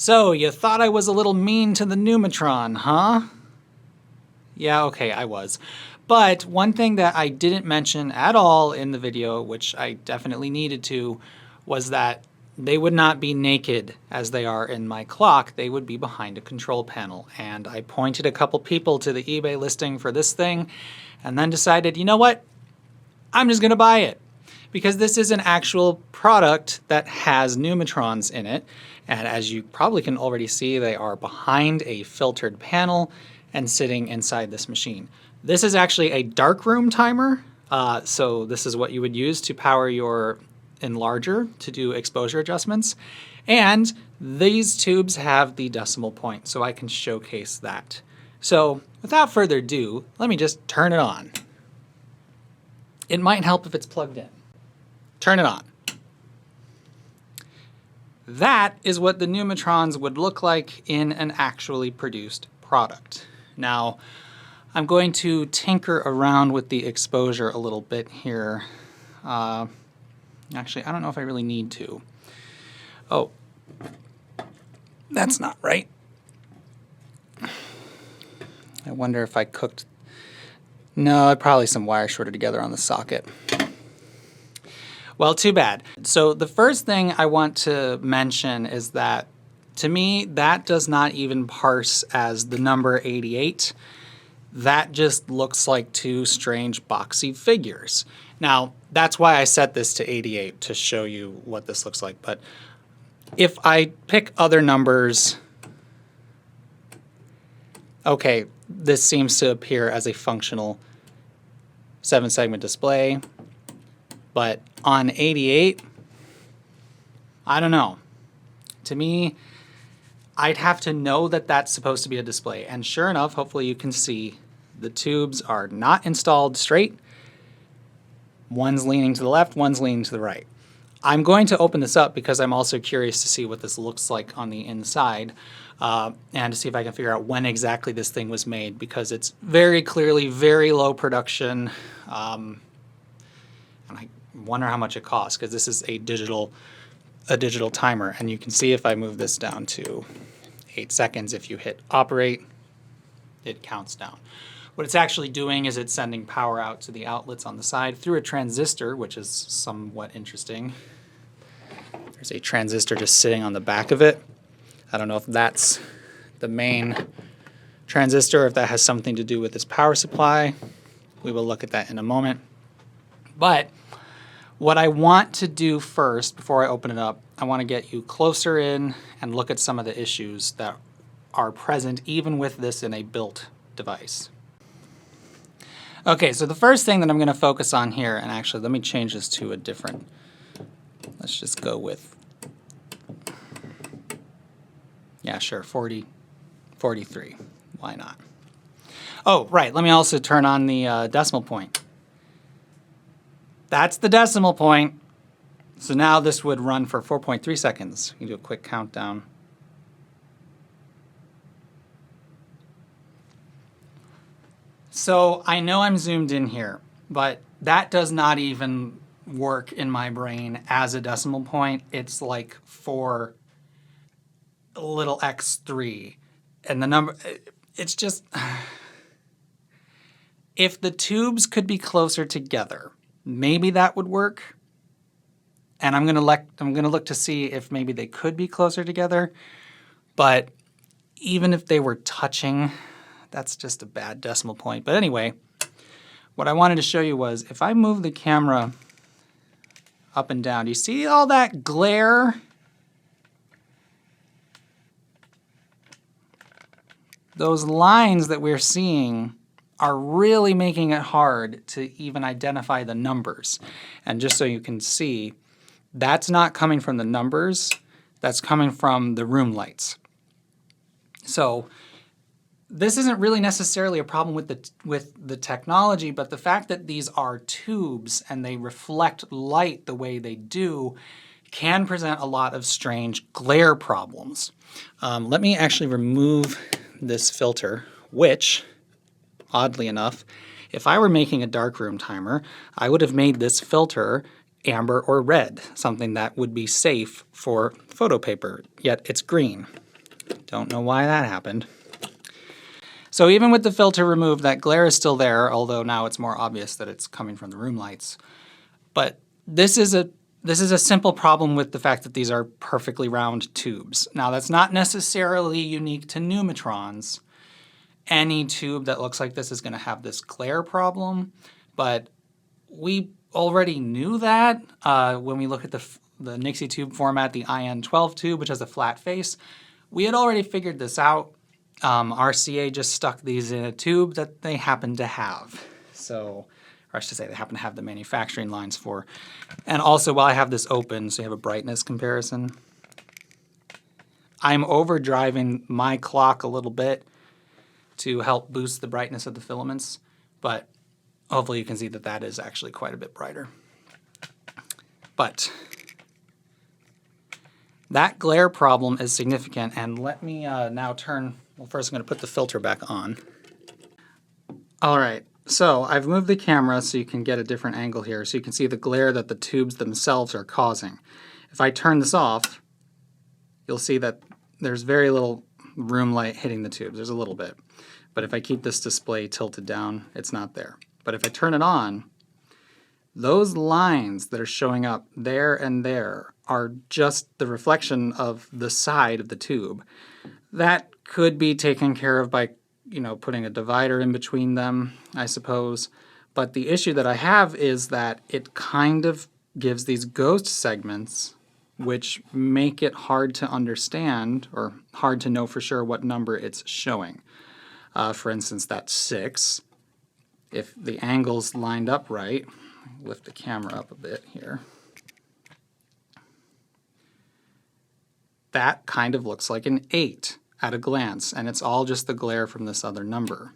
So, you thought I was a little mean to the Numitron, huh? Yeah, okay, I was. But one thing that I didn't mention at all in the video, which I definitely needed to, was that they would not be naked as they are in my clock. They would be behind a control panel. And I pointed a couple people to the eBay listing for this thing and then decided, you know what? I'm just gonna buy it. Because this is an actual product that has Numitrons in it. And as you probably can already see, they are behind a filtered panel and sitting inside this machine. This is actually a darkroom timer. So this is what you would use to power your enlarger to do exposure adjustments. And these tubes have the decimal point, so I can showcase that. So without further ado, let me just turn it on. It might help if it's plugged in. Turn it on. That is what the Numitrons would look like in an actually produced product. Now, I'm going to tinker around with the exposure a little bit here. Actually, I don't know if I really need to. Oh, that's not right. I wonder if I cooked... No, probably some wire shorted together on the socket. Well, too bad. So the first thing I want to mention is that, to me, that does not even parse as the number 88. That just looks like two strange boxy figures. Now, that's why I set this to 88, to show you what this looks like. But if I pick other numbers, okay, this seems to appear as a functional 7-segment display. But on 88, I don't know. To me, I'd have to know that that's supposed to be a display. And sure enough, hopefully you can see the tubes are not installed straight. One's leaning to the left, one's leaning to the right. I'm going to open this up because I'm also curious to see what this looks like on the inside and to see if I can figure out when exactly this thing was made, because it's very clearly very low production. And I wonder how much it costs, because this is a digital timer, and you can see if I move this down to 8 seconds, if you hit operate, it counts down. What it's actually doing is it's sending power out to the outlets on the side through a transistor, which is somewhat interesting. There's a transistor just sitting on the back of it. I don't know if that's the main transistor, if that has something to do with this power supply. We will look at that in a moment. But what I want to do first, before I open it up, I want to get you closer in and look at some of the issues that are present even with this in a built device. Okay, so the first thing that I'm going to focus on here, and actually let me change this to a different, let's just go with, yeah, sure, 43. Why not? Oh, right, let me also turn on the decimal point. That's the decimal point. So now this would run for 4.3 seconds. You can do a quick countdown. So I know I'm zoomed in here, but that does not even work in my brain as a decimal point. It's like 4 little x3. And the number, it's just, if the tubes could be closer together, maybe that would work. And I'm gonna look to see if maybe they could be closer together. But even if they were touching, that's just a bad decimal point. But anyway, what I wanted to show you was, if I move the camera up and down, do you see all that glare? Those lines that we're seeing are really making it hard to even identify the numbers. And just so you can see, that's not coming from the numbers, that's coming from the room lights. So this isn't really necessarily a problem with the technology, but the fact that these are tubes and they reflect light the way they do can present a lot of strange glare problems. Let me actually remove this filter, which, oddly enough, if I were making a darkroom timer, I would have made this filter amber or red, something that would be safe for photo paper, yet it's green. Don't know why that happened. So even with the filter removed, that glare is still there, although now it's more obvious that it's coming from the room lights. But this is a simple problem with the fact that these are perfectly round tubes. Now that's not necessarily unique to Numitrons. Any tube that looks like this is going to have this glare problem, but we already knew that when we look at the Nixie tube format, the IN12 tube, which has a flat face. We had already figured this out. RCA just stuck these in a tube that they happen to have. So, or I should say they happen to have the manufacturing lines for. And also, while I have this open, so you have a brightness comparison, I'm overdriving my clock a little bit to help boost the brightness of the filaments, but hopefully you can see that that is actually quite a bit brighter. But that glare problem is significant, and let me now turn, well, first I'm going to put the filter back on. All right, so I've moved the camera so you can get a different angle here, so you can see the glare that the tubes themselves are causing. If I turn this off, you'll see that there's very little room light hitting the tubes. There's a little bit. But if I keep this display tilted down, it's not there. But if I turn it on, those lines that are showing up there and there are just the reflection of the side of the tube. That could be taken care of by, putting a divider in between them, I suppose. But the issue that I have is that it kind of gives these ghost segments which make it hard to understand or hard to know for sure what number it's showing. For instance, that's 6. If the angle's lined up right, lift the camera up a bit here, that kind of looks like an 8 at a glance, and it's all just the glare from this other number.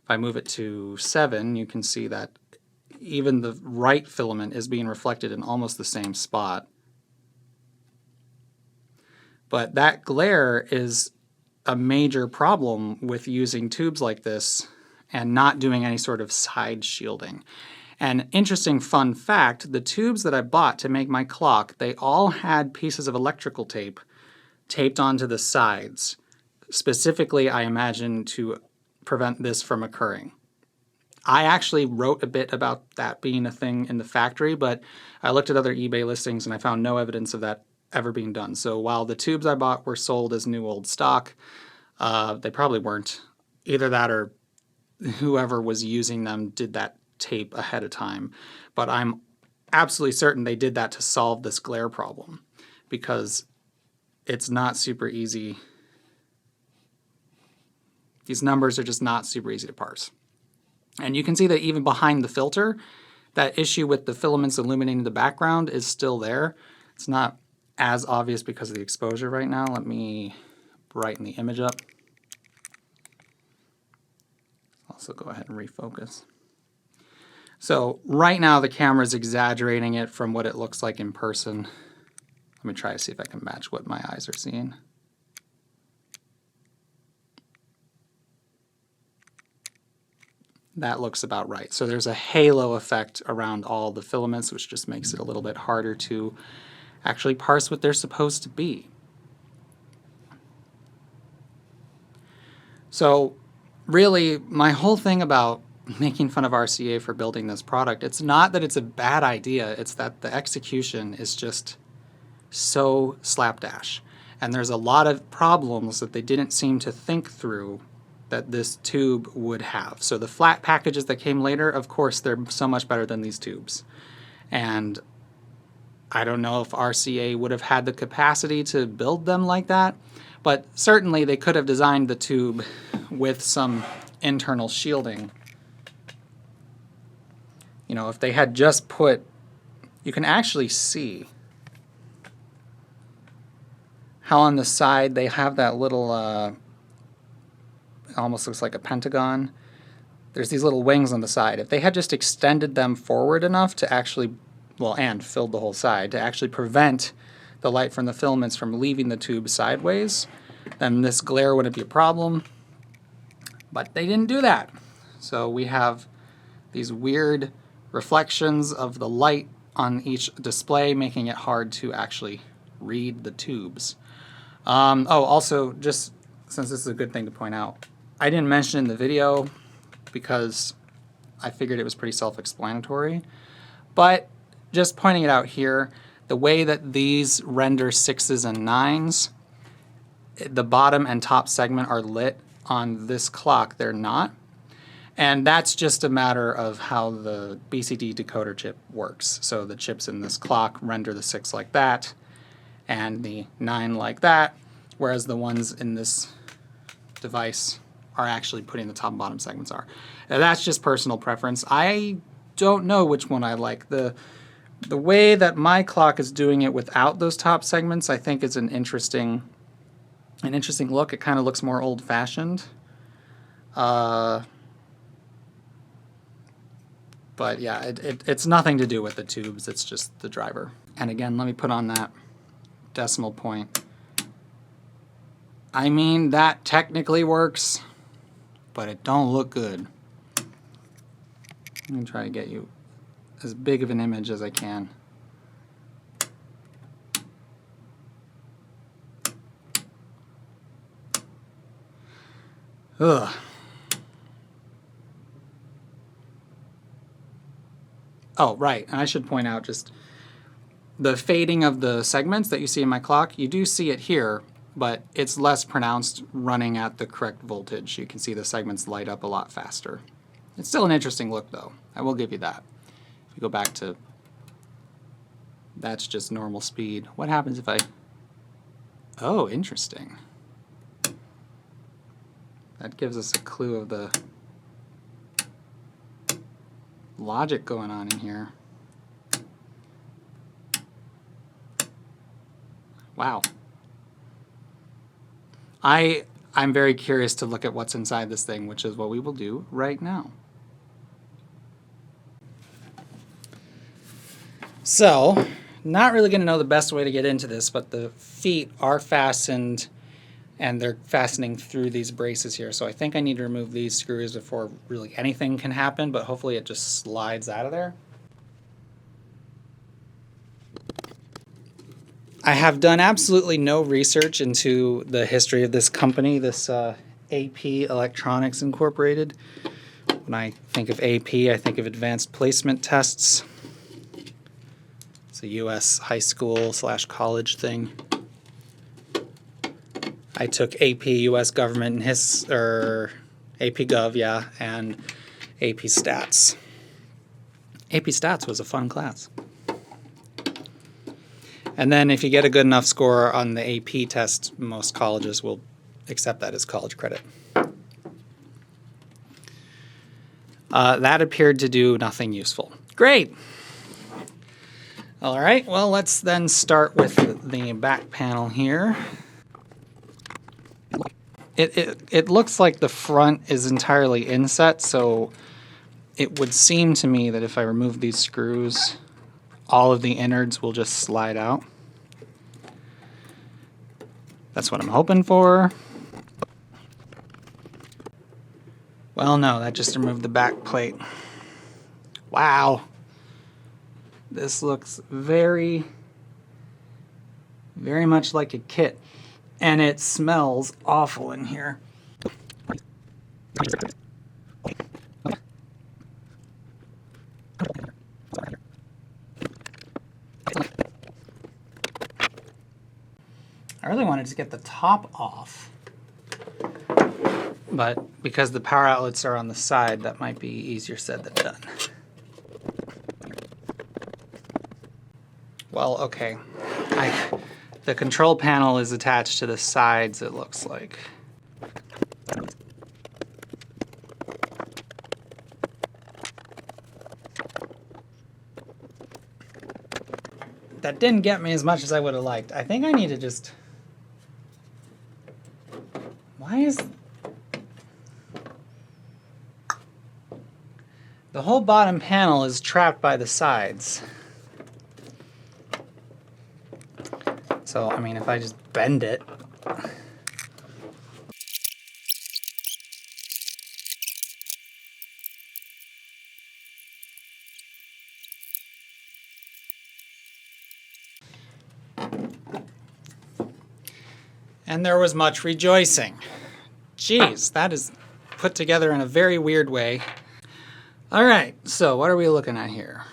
If I move it to 7, you can see that even the right filament is being reflected in almost the same spot. But that glare is a major problem with using tubes like this and not doing any sort of side shielding. And interesting fun fact, the tubes that I bought to make my clock, they all had pieces of electrical tape taped onto the sides, specifically, I imagine, to prevent this from occurring. I actually wrote a bit about that being a thing in the factory, but I looked at other eBay listings and I found no evidence of that ever being done. So while the tubes I bought were sold as new old stock, they probably weren't. Either that or whoever was using them did that tape ahead of time. But I'm absolutely certain they did that to solve this glare problem, because it's not super easy. These numbers are just not super easy to parse. And you can see that even behind the filter, that issue with the filaments illuminating the background is still there. It's not as obvious because of the exposure right now. Let me brighten the image up. Also go ahead and refocus. So right now the camera is exaggerating it from what it looks like in person. Let me try to see if I can match what my eyes are seeing. That looks about right. So there's a halo effect around all the filaments, which just makes it a little bit harder to actually parse what they're supposed to be. So really, my whole thing about making fun of RCA for building this product, it's not that it's a bad idea, it's that the execution is just so slapdash. And there's a lot of problems that they didn't seem to think through that this tube would have. So the flat packages that came later, of course, they're so much better than these tubes. And I don't know if RCA would have had the capacity to build them like that, but certainly they could have designed the tube with some internal shielding. You know, if they had just put, you can actually see how on the side they have that little, it almost looks like a pentagon. There's these little wings on the side. If they had just extended them forward enough to actually, well, and filled the whole side, to actually prevent the light from the filaments from leaving the tube sideways, then this glare wouldn't be a problem. But they didn't do that. So we have these weird reflections of the light on each display, making it hard to actually read the tubes. Oh, also, just since this is a good thing to point out, I didn't mention in the video because I figured it was pretty self-explanatory, but just pointing it out here, the way that these render 6s and 9s, the bottom and top segment are lit. On this clock, they're not. And that's just a matter of how the BCD decoder chip works. So the chips in this clock render the 6 like that, and the 9 like that, whereas the ones in this device are actually putting the top and bottom segments are. Now, that's just personal preference. I don't know which one I like. The way that my clock is doing it without those top segments, I think is an interesting look. It kind of looks more old-fashioned. But yeah, it's nothing to do with the tubes. It's just the driver. And again, let me put on that decimal point. I mean, that technically works, but it don't look good. I'm gonna try to get you as big of an image as I can. Ugh. Oh, right, and I should point out just the fading of the segments that you see in my clock. You do see it here, but it's less pronounced running at the correct voltage. You can see the segments light up a lot faster. It's still an interesting look, though. I will give you that. If you go back to, that's just normal speed. What happens if I, oh, interesting. That gives us a clue of the logic going on in here. Wow. I'm very curious to look at what's inside this thing, which is what we will do right now. So, not really going to know the best way to get into this, but the feet are fastened, and they're fastening through these braces here. So I think I need to remove these screws before really anything can happen, but hopefully it just slides out of there. I have done absolutely no research into the history of this company, this AP Electronics Incorporated. When I think of AP, I think of Advanced Placement Tests. It's a U.S. high school / college thing. I took AP U.S. Government and AP Gov, yeah, and AP Stats. AP Stats was a fun class. And then if you get a good enough score on the AP test, most colleges will accept that as college credit. That appeared to do nothing useful. Great. All right, well, let's then start with the back panel here. It looks like the front is entirely inset, so it would seem to me that if I remove these screws, all of the innards will just slide out. That's what I'm hoping for. Well, no, that just removed the back plate. Wow. This looks very, very much like a kit. And it smells awful in here. I really wanted to get the top off, but because the power outlets are on the side, that might be easier said than done. Well, okay. The control panel is attached to the sides, it looks like. That didn't get me as much as I would have liked. I think I need to just... Why is... The whole bottom panel is trapped by the sides. So, I mean, if I just bend it... And there was much rejoicing. Jeez, that is put together in a very weird way. All right, so what are we looking at here?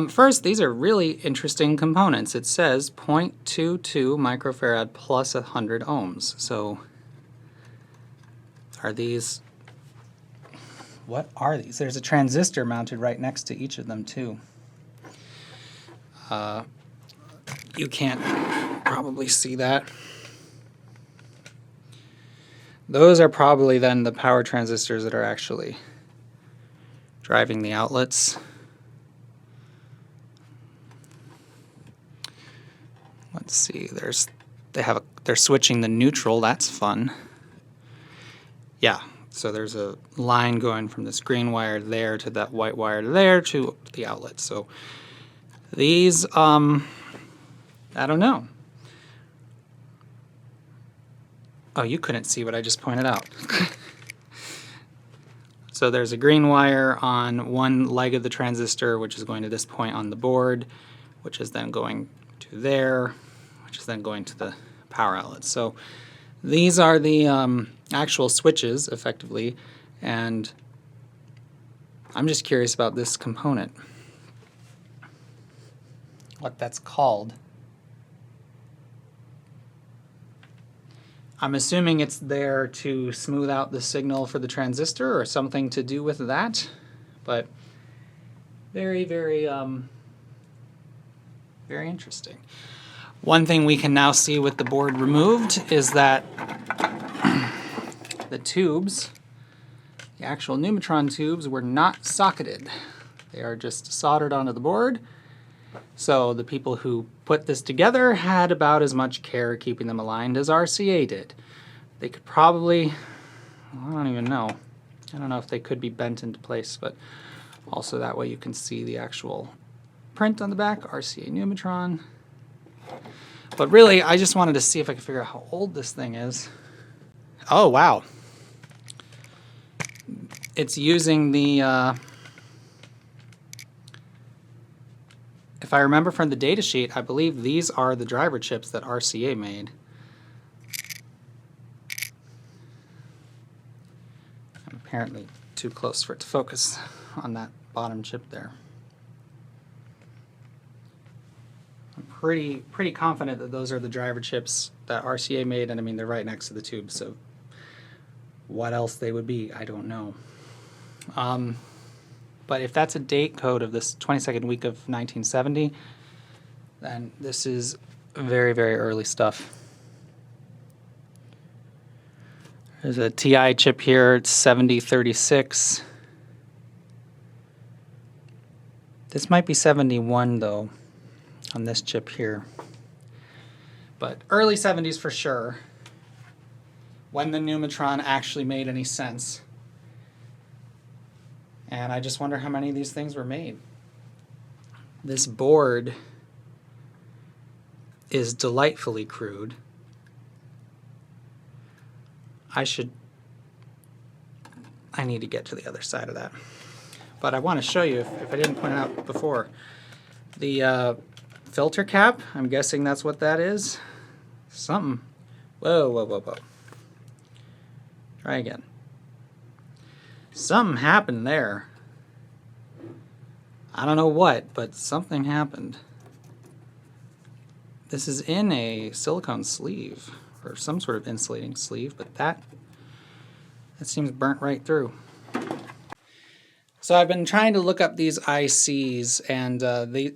First, these are really interesting components. It says 0.22 microfarad plus 100 ohms. So are these, what are these? There's a transistor mounted right next to each of them too. You can't probably see that. Those are probably then the power transistors that are actually driving the outlets. Let's see, they're switching the neutral, that's fun. Yeah, so there's a line going from this green wire there to that white wire there to the outlet. So these, I don't know. Oh, you couldn't see what I just pointed out. So there's a green wire on one leg of the transistor, which is going to this point on the board, which is then going to there, which is then going to the power outlet. So these are the actual switches, effectively, and I'm just curious about this component, what that's called. I'm assuming it's there to smooth out the signal for the transistor or something to do with that, but very, very, very interesting. One thing we can now see with the board removed is that the tubes, the actual Numitron tubes, were not socketed. They are just soldered onto the board. So the people who put this together had about as much care keeping them aligned as RCA did. They could probably, I don't even know. I don't know if they could be bent into place, but also that way you can see the actual print on the back, RCA Numitron. But really, I just wanted to see if I could figure out how old this thing is. Oh, wow. It's using the, if I remember from the data sheet, I believe these are the driver chips that RCA made. I'm apparently too close for it to focus on that bottom chip there. I'm pretty confident that those are the driver chips that RCA made, and I mean they're right next to the tube, so what else they would be, I don't know. But if that's a date code of this 22nd week of 1970, then this is very, very early stuff. There's a TI chip here, it's 7036. This might be 71 though, on this chip here. But early 70s for sure, when the Numitron actually made any sense. And I just wonder how many of these things were made. This board is delightfully crude. I need to get to the other side of that. But I want to show you, if I didn't point it out before, the filter cap, I'm guessing that's what that is. Something. Whoa, whoa, whoa, whoa. Try again. Something happened there. I don't know what, but something happened. This is in a silicone sleeve, or some sort of insulating sleeve, but that seems burnt right through. So I've been trying to look up these ICs, and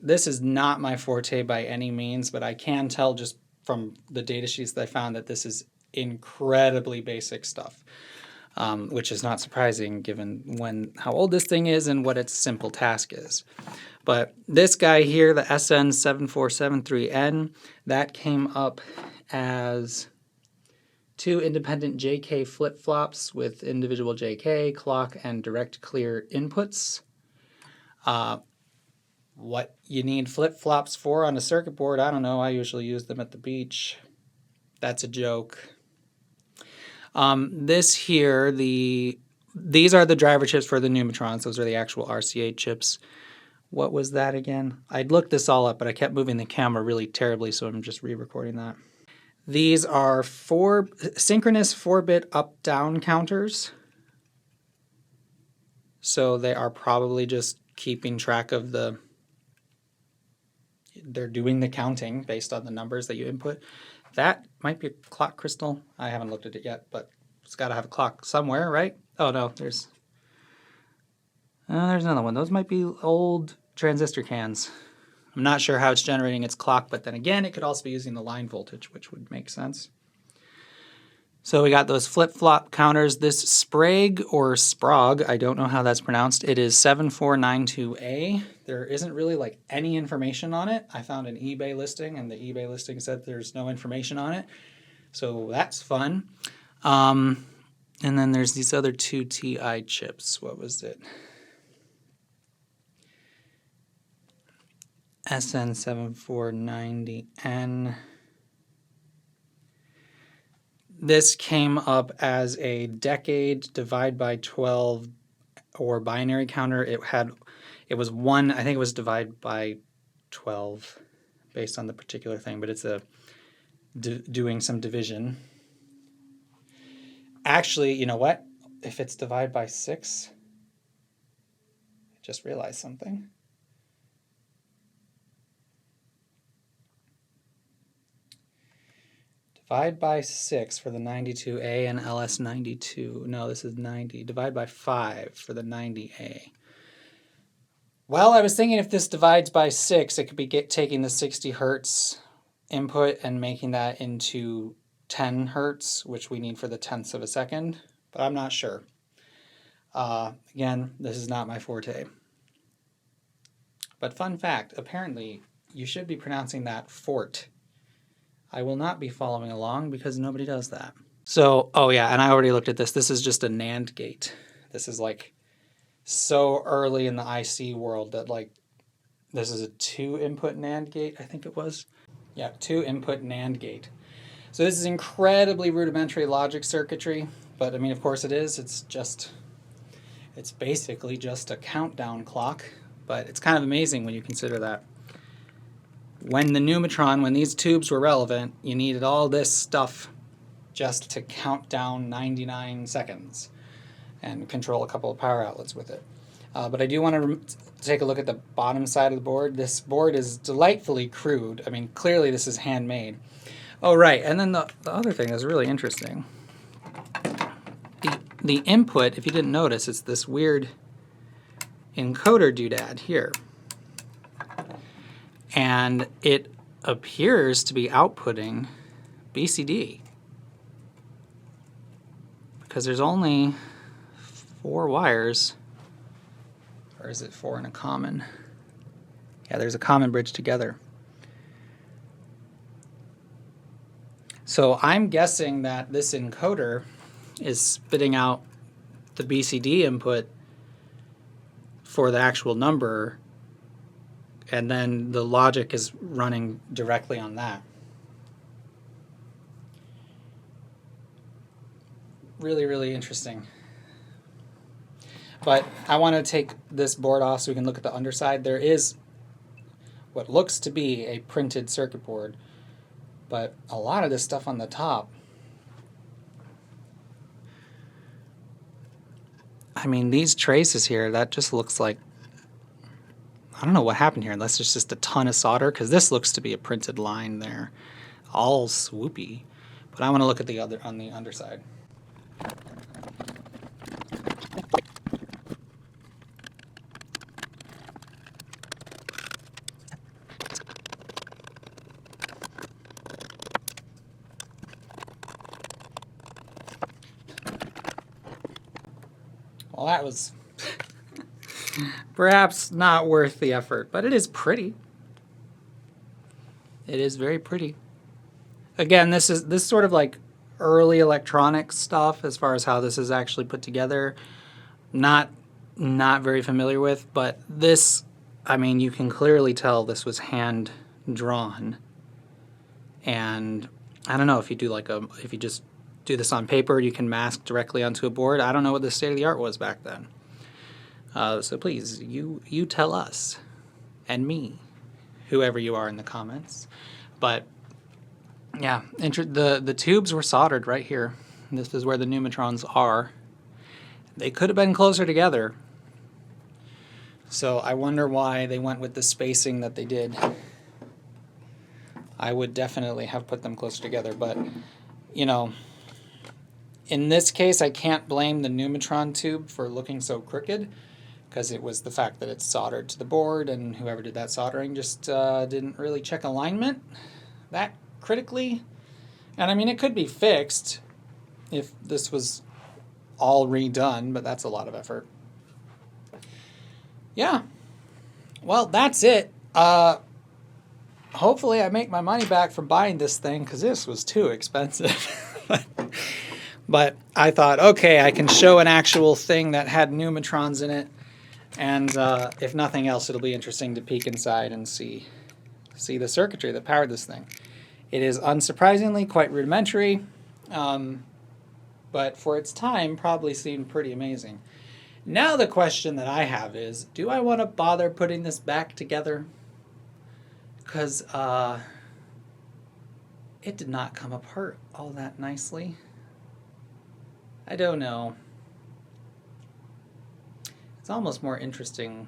this is not my forte by any means, but I can tell just from the data sheets that I found that this is incredibly basic stuff. Which is not surprising given how old this thing is and what its simple task is. But this guy here, the SN7473N, that came up as 2 independent JK flip-flops with individual JK, clock, and direct clear inputs. What you need flip-flops for on a circuit board, I don't know. I usually use them at the beach. That's a joke. This here, these are the driver chips for the Numitrons. Those are the actual RCA chips. What was that again? I'd looked this all up, but I kept moving the camera really terribly, so I'm just re-recording that. These are synchronous 4-bit up-down counters. So they are probably just keeping track of they're doing the counting based on the numbers that you input. That might be a clock crystal. I haven't looked at it yet, but it's got to have a clock somewhere, right? Oh no, there's another one. Those might be old transistor cans. I'm not sure how it's generating its clock, but then again, it could also be using the line voltage, which would make sense. So we got those flip-flop counters. This Sprague or Sprague, I don't know how that's pronounced. It is 7492A. There isn't really like any information on it. I found an eBay listing, and the eBay listing said there's no information on it. So that's fun. And then there's these other two TI chips. What was it? SN7490N. This came up as a decade divide by 12 or binary counter. It was one, I think it was divide by 12 based on the particular thing, but it's doing some division. Actually, you know what? If it's divide by 6, I just realized something. Divide by 6 for the 92A and LS92. No, this is 90. Divide by 5 for the 90A. Well, I was thinking if this divides by 6, it could be taking the 60 hertz input and making that into 10 hertz, which we need for the tenths of a second, but I'm not sure. Again, this is not my forte. But fun fact, apparently you should be pronouncing that fort. I will not be following along because nobody does that. So, oh yeah, and I already looked at this. This is just a NAND gate. This is like so early in the IC world that like this is a 2-input NAND gate, I think it was. Yeah, 2-input NAND gate. So this is incredibly rudimentary logic circuitry, but I mean, of course it is. It's basically just a countdown clock, but it's kind of amazing when you consider that. When the Numitron, when these tubes were relevant, you needed all this stuff just to count down 99 seconds and control a couple of power outlets with it. But I do want to take a look at the bottom side of the board. This board is delightfully crude. I mean, clearly this is handmade. Oh, right, and then the other thing that's really interesting. The input, if you didn't notice, it's this weird encoder doodad here. And it appears to be outputting BCD because there's only 4 wires, or is it 4 in a common? Yeah, there's a common bridge together. So I'm guessing that this encoder is spitting out the BCD input for the actual number, and then the logic is running directly on that. Really, really interesting. But I want to take this board off so we can look at the underside. There is what looks to be a printed circuit board, but a lot of this stuff on the top, I mean, these traces here, that just looks like, I don't know what happened here, unless there's just a ton of solder, because this looks to be a printed line there, all swoopy. But I want to look at the other on the underside. Well, that was perhaps not worth the effort, but it is pretty. It is very pretty. Again, this sort of like early electronics stuff as far as how this is actually put together. Not very familiar with, but this, I mean, you can clearly tell this was hand drawn. And I don't know if you do if you just do this on paper, you can mask directly onto a board. I don't know what the state of the art was back then. So please, you tell us. and me, whoever you are in the comments. But yeah, the tubes were soldered right here. This is where the Numitrons are. They could have been closer together. So I wonder why they went with the spacing that they did. I would definitely have put them closer together, but, you know, in this case, I can't blame the Numitron tube for looking so crooked, because it was the fact that it's soldered to the board, and whoever did that soldering just didn't really check alignment that critically. And I mean, it could be fixed if this was all redone, but that's a lot of effort. Yeah. Well, that's it. Hopefully I make my money back from buying this thing, because this was too expensive. But I thought, okay, I can show an actual thing that had Numitrons in it, and if nothing else, it'll be interesting to peek inside and see the circuitry that powered this thing. It is unsurprisingly quite rudimentary, but for its time probably seemed pretty amazing. Now the question that I have is, do I want to bother putting this back together? Because it did not come apart all that nicely. I don't know. It's almost more interesting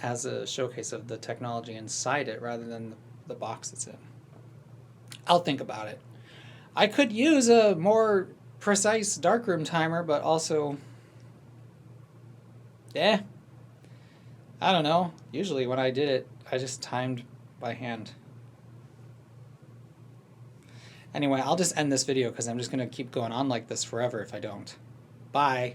as a showcase of the technology inside it rather than the box it's in. I'll think about it. I could use a more precise darkroom timer, but also, I don't know. Usually when I did it, I just timed by hand. Anyway, I'll just end this video because I'm just going to keep going on like this forever if I don't. Bye.